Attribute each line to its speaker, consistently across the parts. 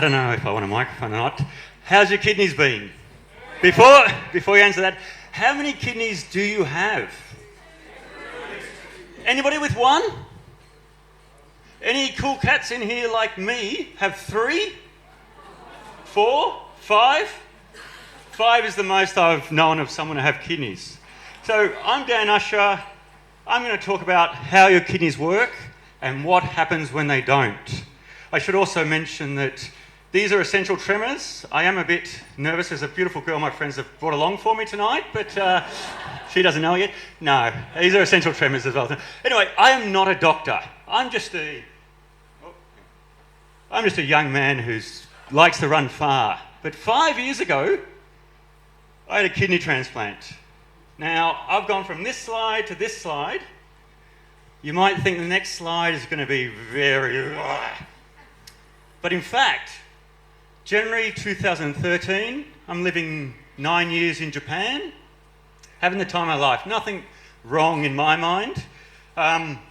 Speaker 1: don't know if I want a microphone or not. How's your kidneys been? Before you answer that, how many kidneys do you have? Anybody with one? Any cool cats in here like me have 3? 4? 5? 5 is the most I've known of someone to have kidneys. So I'm Dan Ussher. I'm going to talk about how your kidneys work and what happens when they don't. I should also mention that these are essential tremors. I am a bit nervous. There's a beautiful girl my friends have brought along for me tonight, but she doesn't know yet. No, these are essential tremors as well. Anyway, I am not a doctor. I'm just a young man who likes to run far. But 5 years ago, I had a kidney transplant. Now, I've gone from this slide to this slide. You might think the next slide is going to be very... But in fact, January 2013, I'm living 9 years in Japan, having the time of my life. Nothing wrong in my mind.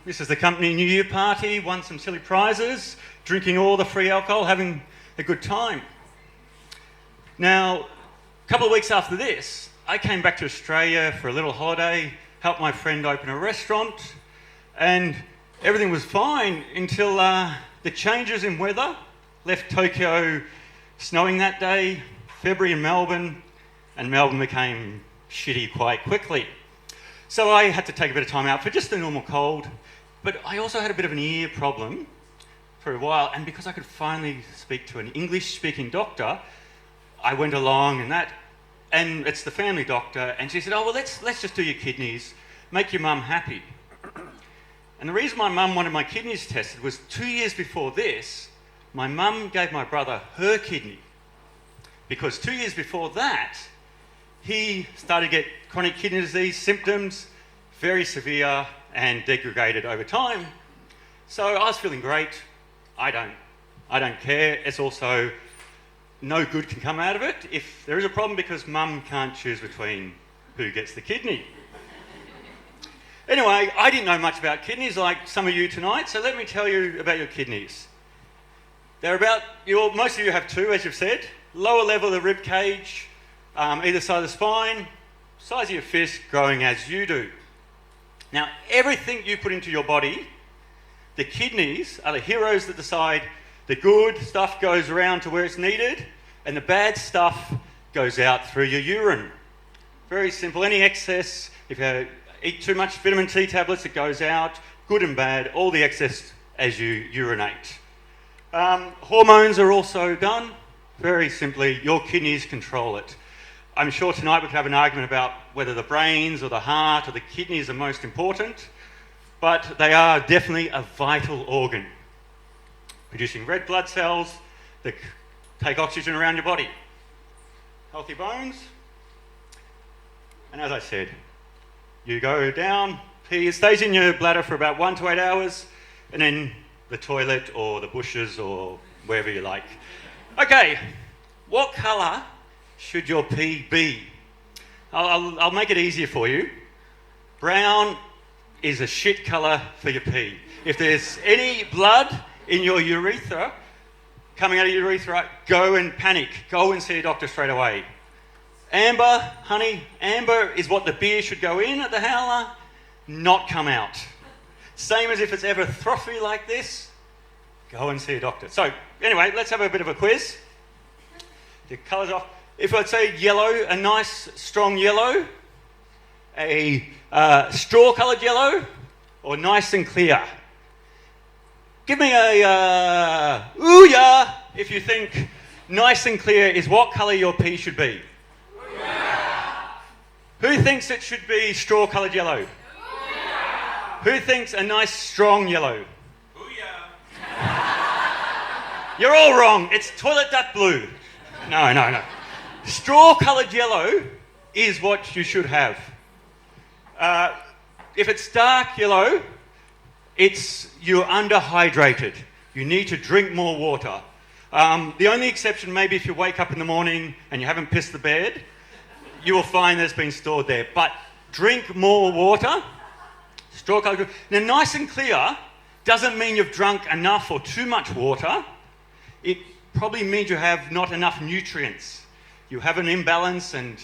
Speaker 1: This is the company New Year party, won some silly prizes, drinking all the free alcohol, having a good time. Now, a couple of weeks after this, I came back to Australia for a little holiday, helped my friend open a restaurant, and everything was fine until the changes in weather left Tokyo snowing that day, February in Melbourne, and Melbourne became shitty quite quickly. So I had to take a bit of time out for just a normal cold, but I also had a bit of an ear problem for a while, and because I could finally speak to an English-speaking doctor, I went along and it's the family doctor, and she said, oh, well, let's just do your kidneys, make your mum happy. And the reason my mum wanted my kidneys tested was 2 years before this, my mum gave my brother her kidney, because 2 years before that, he started to get chronic kidney disease symptoms, very severe and degraded over time. So I was feeling great. I don't care. It's also no good can come out of it if there is a problem, because mum can't choose between who gets the kidney. Anyway, I didn't know much about kidneys like some of you tonight, so let me tell you about your kidneys. They're about, most of you have 2, as you've said. Lower level of the rib cage, either side of the spine, size of your fist, growing as you do. Now, everything you put into your body, the kidneys are the heroes that decide the good stuff goes around to where it's needed, and the bad stuff goes out through your urine. Very simple. Any excess, if you eat too much vitamin T tablets, it goes out. Good and bad, all the excess as you urinate. Hormones are also done. Very simply, your kidneys control it. I'm sure tonight we could have an argument about whether the brains or the heart or the kidneys are most important, but they are definitely a vital organ, producing red blood cells that take oxygen around your body. Healthy bones. And as I said, you go down, pee, it stays in your bladder for about 1 to 8 hours, and then the toilet or the bushes or wherever you like. Okay, what colour should your pee be? I'll make it easier for you. Brown is a shit colour for your pee. If there's any blood in your urethra, coming out of your urethra, go and panic. Go and see a doctor straight away. Amber, honey, amber is what the beer should go in at the howler, not come out. Same as if it's ever frothy like this, go and see a doctor. So anyway, let's have a bit of a quiz. The colours off. If I'd say yellow, a nice strong yellow, a straw-coloured yellow, or nice and clear. Give me a ooh yeah if you think nice and clear is what colour your pee should be. Ooh yeah. Who thinks it should be straw-coloured yellow? Ooh yeah. Who thinks a nice strong yellow? Ooh yeah. You're all wrong. It's toilet duck blue. No. Straw-coloured yellow is what you should have. If it's dark yellow, you're underhydrated. You need to drink more water. The only exception may be if you wake up in the morning and you haven't pissed the bed, you will find there's been stored there. But drink more water. Straw-coloured. Now, nice and clear doesn't mean you've drunk enough or too much water. probably means you have not enough nutrients. You have an imbalance and,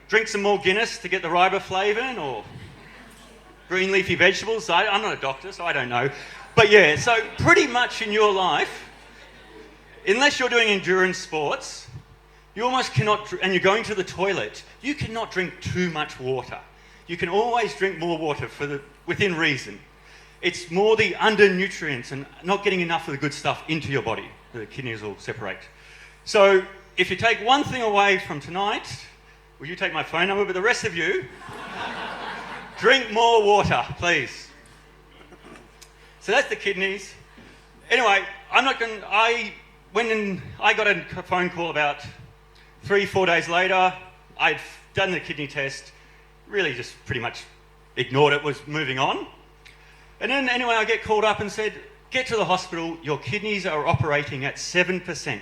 Speaker 1: drink some more Guinness to get the riboflavin or green leafy vegetables. I'm not a doctor, so I don't know. But yeah, so pretty much in your life, unless you're doing endurance sports, you almost cannot, and you're going to the toilet, you cannot drink too much water. You can always drink more water within reason. It's more the undernutrients and not getting enough of the good stuff into your body. The kidneys will separate. So if you take one thing away from tonight, will you take my phone number, but the rest of you, drink more water, please. So that's the kidneys. Anyway, I got a phone call about 3-4 days later. I'd done the kidney test, really just pretty much ignored it, was moving on. And then anyway, I get called up and said, get to the hospital, your kidneys are operating at 7%.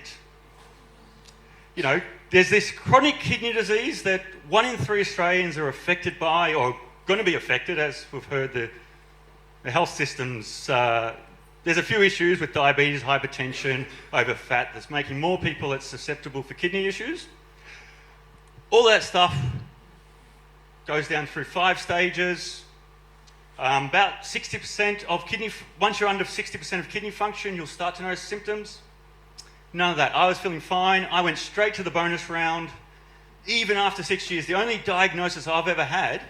Speaker 1: There's this chronic kidney disease that 1 in 3 Australians are affected by, or going to be affected, as we've heard the health systems. There's a few issues with diabetes, hypertension, over fat, that's making more people that's susceptible for kidney issues. All that stuff goes down through 5 stages. About 60% of once you're under 60% of kidney function, you'll start to notice symptoms. None of that. I was feeling fine. I went straight to the bonus round. Even after 6 years, the only diagnosis I've ever had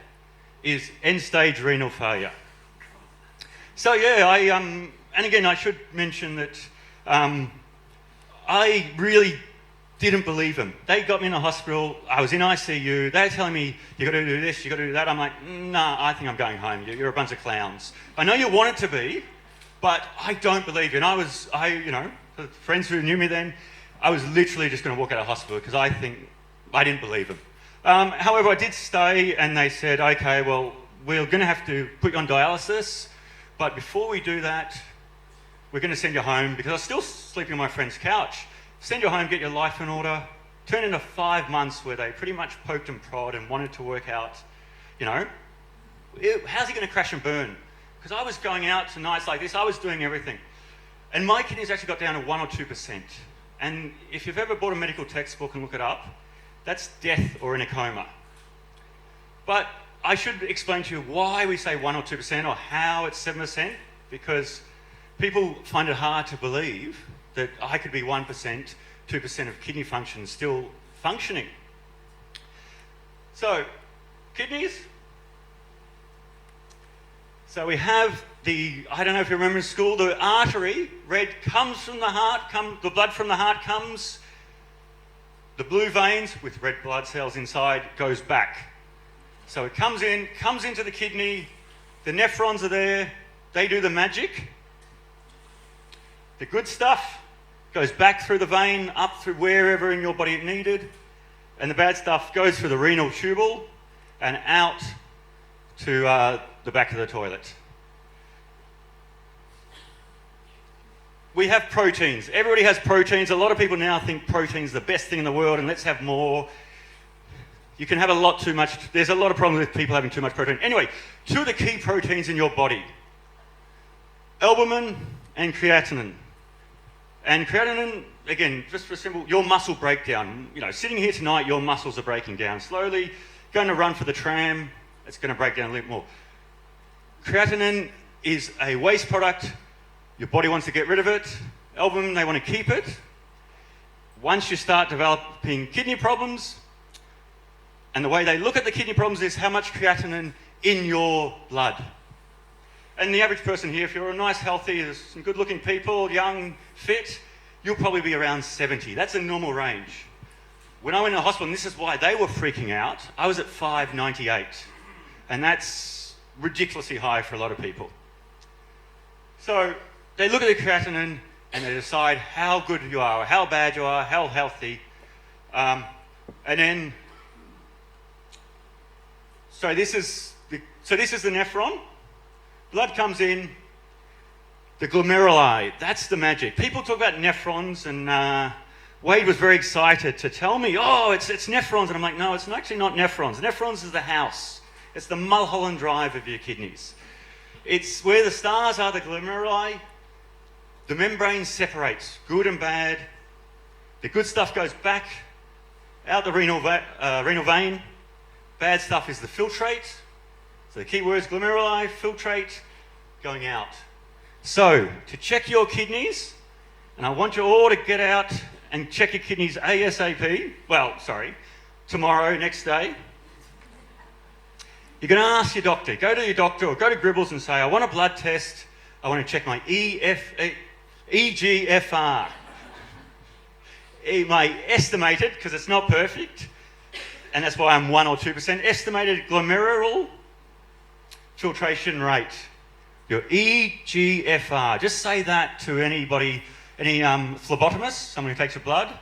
Speaker 1: is end-stage renal failure. So yeah, and again, I should mention that I really didn't believe them. They got me in the hospital. I was in ICU. They were telling me, you got to do this, you got to do that. I'm like, nah, I think I'm going home. You're a bunch of clowns. I know you want it to be, but I don't believe you. And for friends who knew me then, I was literally just going to walk out of hospital because I didn't believe them. However, I did stay, and they said, okay, well, we're going to have to put you on dialysis, but before we do that, we're going to send you home, because I was still sleeping on my friend's couch. Send you home, get your life in order. Turn into 5 months where they pretty much poked and prod and wanted to work out, how's he going to crash and burn? Because I was going out to nights like this, I was doing everything. And my kidneys actually got down to 1 or 2%. And if you've ever bought a medical textbook and look it up, that's death or in a coma. But I should explain to you why we say 1 or 2% or how it's 7%, because people find it hard to believe that I could be 1%, 2% of kidney function still functioning. So, kidneys. So we have I don't know if you remember in school, the artery, red, comes from the heart, the blood from the heart comes, the blue veins with red blood cells inside goes back. So it comes into the kidney, the nephrons are there, they do the magic. The good stuff goes back through the vein, up through wherever in your body it needed, and the bad stuff goes through the renal tubule and out to the back of the toilet. We have proteins. Everybody has proteins. A lot of people now think protein's the best thing in the world and let's have more. You can have a lot too much. There's a lot of problems with people having too much protein. Anyway, 2 of the key proteins in your body, albumin and creatinine. And creatinine, again, just for simple, your muscle breakdown. Sitting here tonight, your muscles are breaking down slowly. Going to run for the tram, it's going to break down a little more. Creatinine is a waste product. Your body wants to get rid of it. Albumin, they want to keep it. Once you start developing kidney problems, and the way they look at the kidney problems is how much creatinine in your blood. And the average person here, if you're a nice, healthy, there's some good-looking people, young, fit, you'll probably be around 70. That's a normal range. When I went to the hospital, and this is why they were freaking out, I was at 598. And that's ridiculously high for a lot of people. So they look at the creatinine and they decide how good you are, how bad you are, how healthy. And then, so this is the nephron. Blood comes in, the glomeruli, that's the magic. People talk about nephrons, and Wade was very excited to tell me, oh, it's nephrons. And I'm like, no, it's actually not nephrons. Nephrons is the house. It's the Mulholland Drive of your kidneys. It's where the stars are, the glomeruli. the membrane separates good and bad. The good stuff goes back out the renal vein. Bad stuff is the filtrate. So the key word is glomeruli, filtrate, going out. So, to check your kidneys, and I want you all to get out and check your kidneys ASAP. Well, sorry, tomorrow, next day. You're going to ask your doctor. Go to your doctor or go to Gribbles and say, I want a blood test. I want to check my EGFR. My estimated, because it's not perfect, and that's why I'm 1 or 2%, estimated glomerular filtration rate. Your EGFR. Just say that to anybody, any phlebotomist, someone who takes your blood.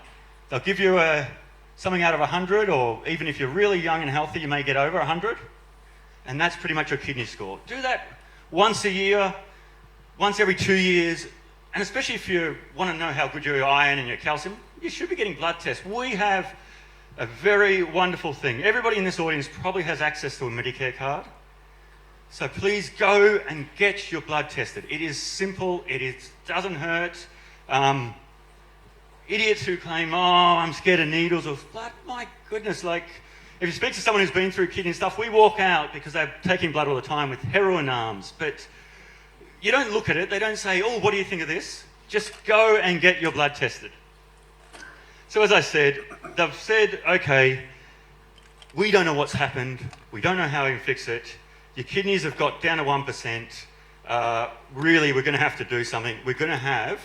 Speaker 1: They'll give you something out of 100, or even if you're really young and healthy, you may get over 100. And that's pretty much your kidney score. Do that once a year, once every 2 years, and especially if you want to know how good your iron and your calcium, you should be getting blood tests. We have a very wonderful thing. Everybody in this audience probably has access to a Medicare card. So please go and get your blood tested. It is simple, doesn't hurt. Idiots who claim, oh, I'm scared of needles or blood, my goodness, like, if you speak to someone who's been through kidney stuff, we walk out because they're taking blood all the time with heroin arms. But you don't look at it, they don't say, oh, what do you think of this? Just go and get your blood tested. So as I said, they've said, okay, we don't know what's happened, we don't know how we can fix it, your kidneys have got down to 1%, really we're going to have to do something, we're going to have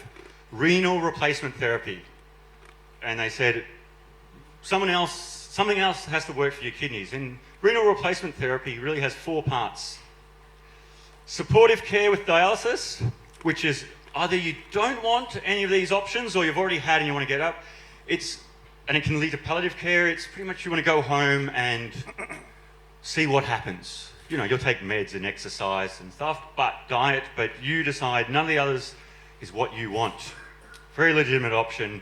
Speaker 1: renal replacement therapy. And they said, something else has to work for your kidneys. And renal replacement therapy really has 4 parts. Supportive care with dialysis, which is either you don't want any of these options or you've already had and you want to get up. And it can lead to palliative care. It's pretty much you want to go home and see what happens. You know, you'll take meds and exercise and stuff, but diet, but you decide none of the others is what you want. Very legitimate option.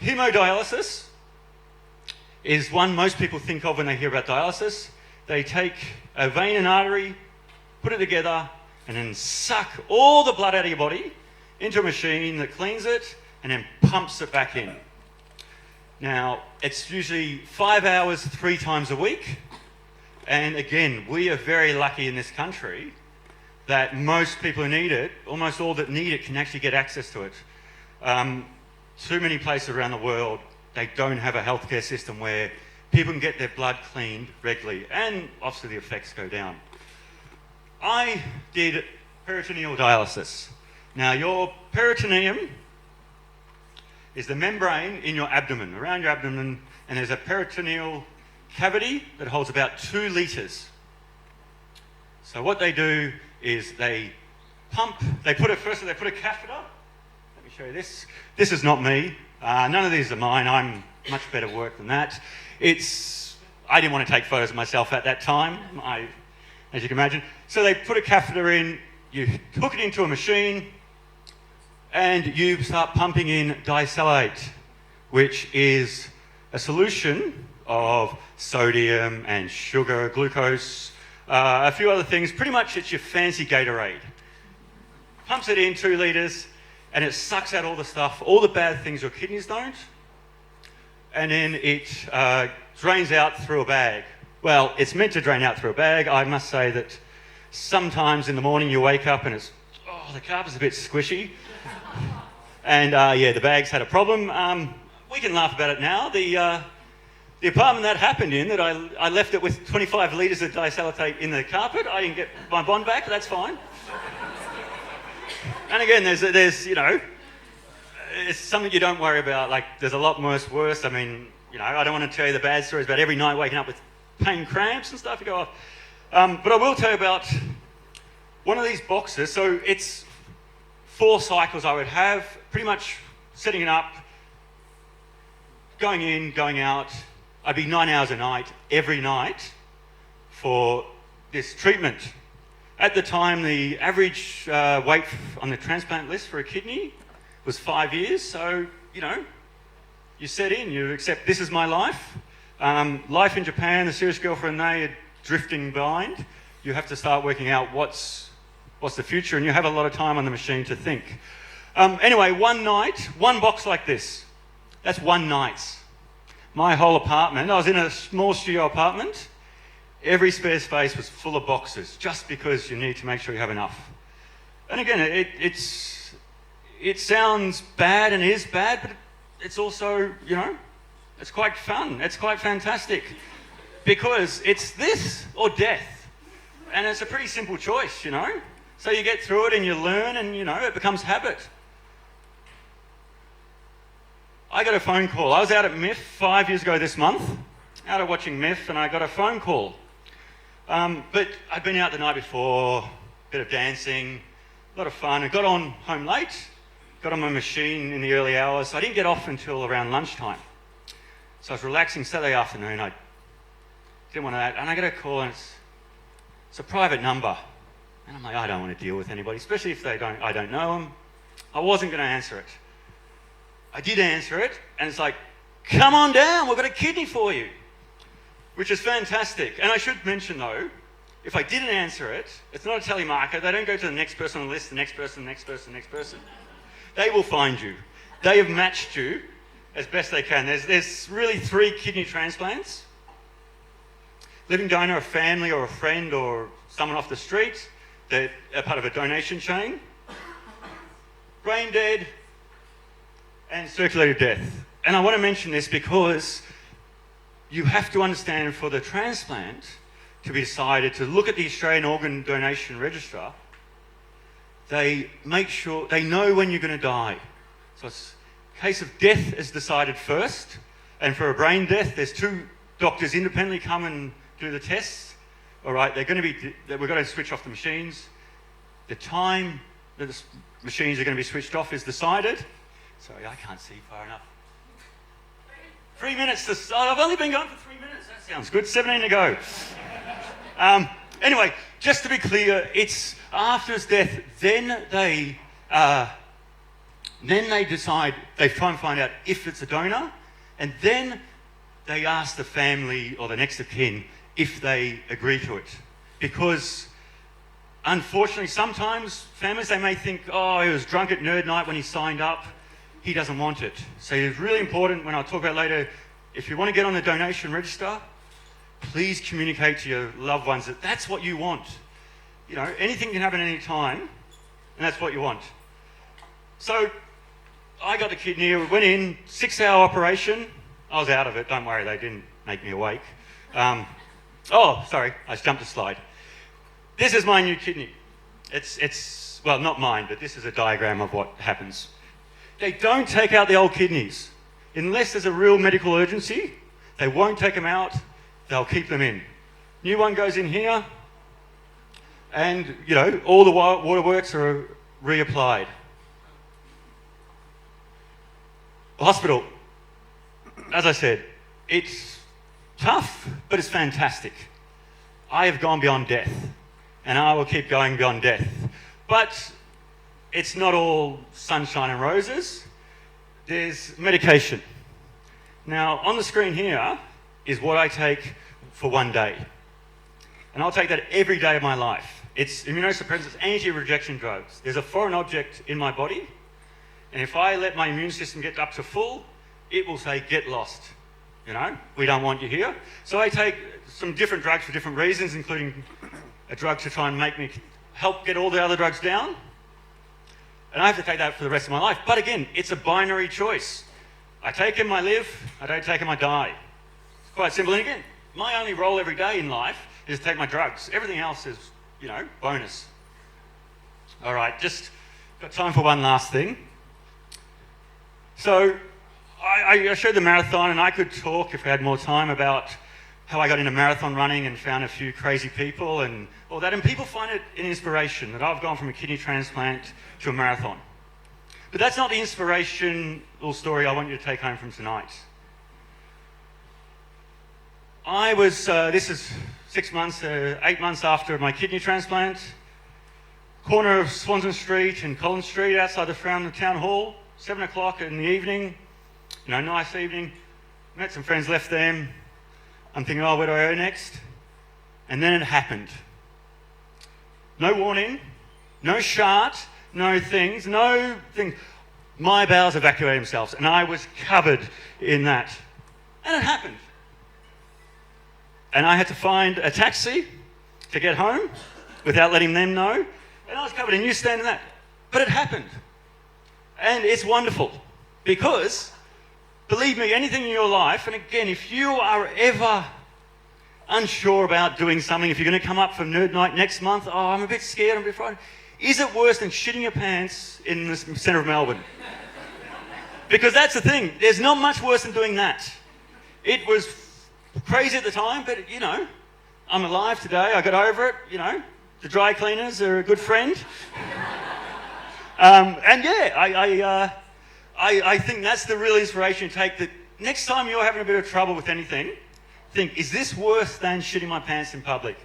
Speaker 1: Hemodialysis is one most people think of when they hear about dialysis. They take a vein and artery, put it together, and then suck all the blood out of your body into a machine that cleans it and then pumps it back in. Now, it's usually 5 hours 3 times a week. And again, we are very lucky in this country that most people who need it, almost all that need it, can actually get access to it. Too many places around the world, they don't have a healthcare system where people can get their blood cleaned regularly, and obviously the effects go down. I did peritoneal dialysis. Now, your peritoneum is the membrane in your abdomen, around your abdomen, and there's a peritoneal cavity that holds about 2 litres. So what they do is they put a catheter. Let me show you this. This is not me. None of these are mine. I'm much better work than that. I didn't want to take photos of myself at that time, as you can imagine. So they put a catheter in, you hook it into a machine, and you start pumping in disalate, which is a solution of sodium and sugar, glucose, a few other things. Pretty much it's your fancy Gatorade. Pumps it in 2 litres, and it sucks out all the stuff, all the bad things your kidneys don't, and then it drains out through a bag. Well, it's meant to drain out through a bag. I must say that sometimes in the morning you wake up and the carpet's a bit squishy. And the bag's had a problem. We can laugh about it now. The apartment that happened in, that I left it with 25 litres of disacetate in the carpet. I didn't get my bond back, that's fine. And again, there's it's something you don't worry about. Like, there's a lot worse. I mean, I don't want to tell you the bad stories about every night waking up with pain cramps and stuff. You go off. But I will tell you about one of these boxes. So it's 4 cycles I would have, pretty much setting it up, going in, going out. I'd be 9 hours a night, every night, for this treatment. At the time, the average wait on the transplant list for a kidney was 5 years. So, you set in, you accept this is my life. Life in Japan, the serious girlfriend, they are drifting behind. You have to start working out what's the future, and you have a lot of time on the machine to think. Anyway, one night, one box like this. That's one night. My whole apartment, I was in a small studio apartment. Every spare space was full of boxes, just because you need to make sure you have enough. And again, it sounds bad and is bad, but it's also, you know, it's quite fun. It's quite fantastic. Because it's this or death. And it's a pretty simple choice, you know. So you get through it and you learn and, you know, it becomes habit. I got a phone call. I was out at MIF 5 years ago this month, out watching MIF, and I got a phone call. But I'd been out the night before, a bit of dancing, a lot of fun. I got home late, got on my machine in the early hours. I didn't get off until around lunchtime. So I was relaxing Saturday afternoon. I didn't want to, and I get a call, and it's a private number. And I'm like, I don't want to deal with anybody, especially if I don't know them. I wasn't going to answer it. I did answer it, and it's like, come on down, we've got a kidney for you, which is fantastic. And I should mention, though, if I didn't answer it, it's not a telemarketer. They don't go to the next person on the list, the next person, the next person, the next person. They will find you. They have matched you as best they can. There's really 3 kidney transplants. Living donor, a family or a friend or someone off the street, they're part of a donation chain. Brain dead, and circulatory death. And I want to mention this because you have to understand, for the transplant to be decided to look at the Australian Organ Donation Register, they make sure, they know when you're going to die. So it's a case of death is decided first, and for a brain death, there's 2 doctors independently come and do the tests. All right, we're going to switch off the machines. The time that the machines are going to be switched off is decided. Sorry, I can't see far enough. 3 minutes to start. I've only been going for 3 minutes. That sounds good. 17 to go. Anyway, just to be clear, it's after his death, then they decide, they try and find out if it's a donor, and then they ask the family or the next of kin if they agree to it. Because unfortunately, sometimes families, they may think, oh, he was drunk at Nerd Nite when he signed up. He doesn't want it. So it's really important, when I'll talk about later, if you want to get on the donation register, please communicate to your loved ones that that's what you want. You know, anything can happen any time, and that's what you want. So I got the kidney, we went in, 6-hour operation. I was out of it, don't worry, they didn't make me awake. Oh, sorry, I jumped a slide. This is my new kidney. It's well, not mine, but this is a diagram of what happens. They don't take out the old kidneys. Unless there's a real medical urgency, they won't take them out, they'll keep them in. New one goes in here, and, you know, all the waterworks are reapplied. Hospital, as I said, it's tough, but it's fantastic. I have gone beyond death, and I will keep going beyond death. But it's not all sunshine and roses. There's medication. Now, on the screen here is what I take for one day. And I'll take that every day of my life. It's immunosuppressants, anti-rejection drugs. There's a foreign object in my body, and if I let my immune system get up to full, it will say, get lost. You know, we don't want you here. So I take some different drugs for different reasons, including a drug to try and make me help get all the other drugs down. And I have to take that for the rest of my life. But again, it's a binary choice. I take them, I live. I don't take them, I die. It's quite simple. And again, my only role every day in life is to take my drugs. Everything else is, you know, bonus. All right, just got time for one last thing. So I showed the marathon, and I could talk, if I had more time, about how I got into marathon running and found a few crazy people and all that. And people find it an inspiration that I've gone from a kidney transplant to a marathon. But that's not the inspirational story I want you to take home from tonight. I was, this is 8 months after my kidney transplant, corner of Swanson Street and Collins Street outside the Frown Town Hall, 7 o'clock in the evening, you know, nice evening. Met some friends, left them. I'm thinking, oh, where do I go next? And then it happened. No warning, no chart, no things, no things. My bowels evacuated themselves, and I was covered in that. And it happened. And I had to find a taxi to get home without letting them know. And I was covered in stand in that. But it happened. And it's wonderful. Because, believe me, anything in your life, and again, if you are ever unsure about doing something, if you're going to come up for Nerd Nite next month, oh, I'm a bit scared, I'm a bit frightened. Is it worse than shitting your pants in the centre of Melbourne? Because that's the thing. There's not much worse than doing that. It was crazy at the time, but, you know, I'm alive today. I got over it, you know. The dry cleaners are a good friend. And yeah, I think that's the real inspiration to take. That next time you're having a bit of trouble with anything, think, is this worse than shitting my pants in public?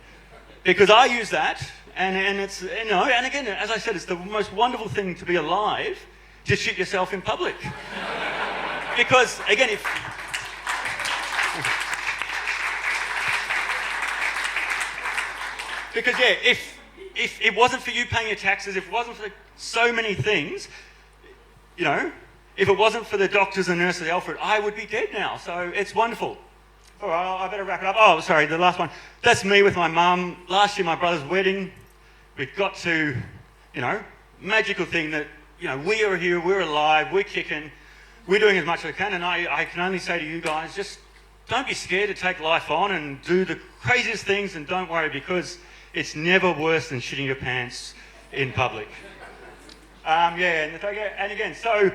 Speaker 1: Because I use that, and it's, you know, and again, as I said, it's the most wonderful thing to be alive, to shit yourself in public. Because, again, because yeah, if it wasn't for you paying your taxes, if it wasn't for so many things, you know, if it wasn't for the doctors and nurses, Alfred, I would be dead now. So it's wonderful. All right, I better wrap it up. Oh, sorry, the last one. That's me with my mum. Last year, my brother's wedding. We got to, you know, magical thing that, you know, we are here, we're alive, we're kicking, we're doing as much as we can. And I can only say to you guys, just don't be scared to take life on and do the craziest things, and don't worry, because it's never worse than shitting your pants in public. Yeah, and again, so,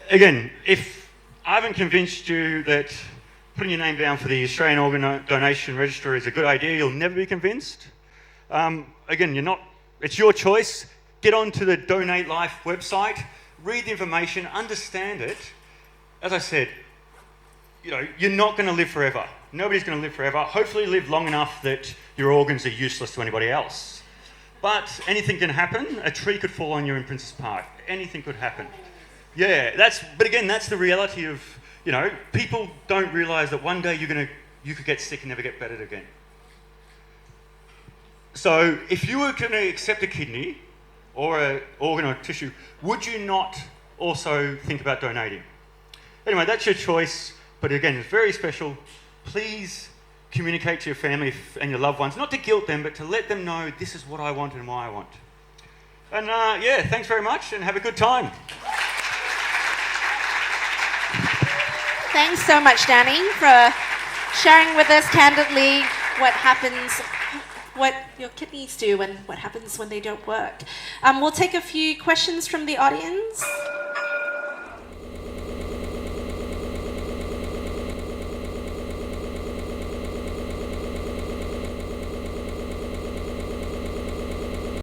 Speaker 1: again, if I haven't convinced you that putting your name down for the Australian Organ Donation Register is a good idea, you'll never be convinced. Again, it's your choice. Get onto the Donate Life website, read the information, understand it. As I said, you know, you're not going to live forever. Nobody's going to live forever. Hopefully live long enough that your organs are useless to anybody else. But anything can happen. A tree could fall on you in Princess Park. Anything could happen. Yeah, but again, that's the reality of, you know, people don't realise that one day you could get sick and never get better again. So if you were going to accept a kidney or an organ or tissue, would you not also think about donating? Anyway, that's your choice. But again, it's very special. Please communicate to your family and your loved ones, not to guilt them, but to let them know this is what I want and why I want. And yeah, thanks very much and have a good time.
Speaker 2: Thanks so much, Danny, for sharing with us candidly what happens, what your kidneys do and what happens when they don't work. We'll take a few questions from the audience.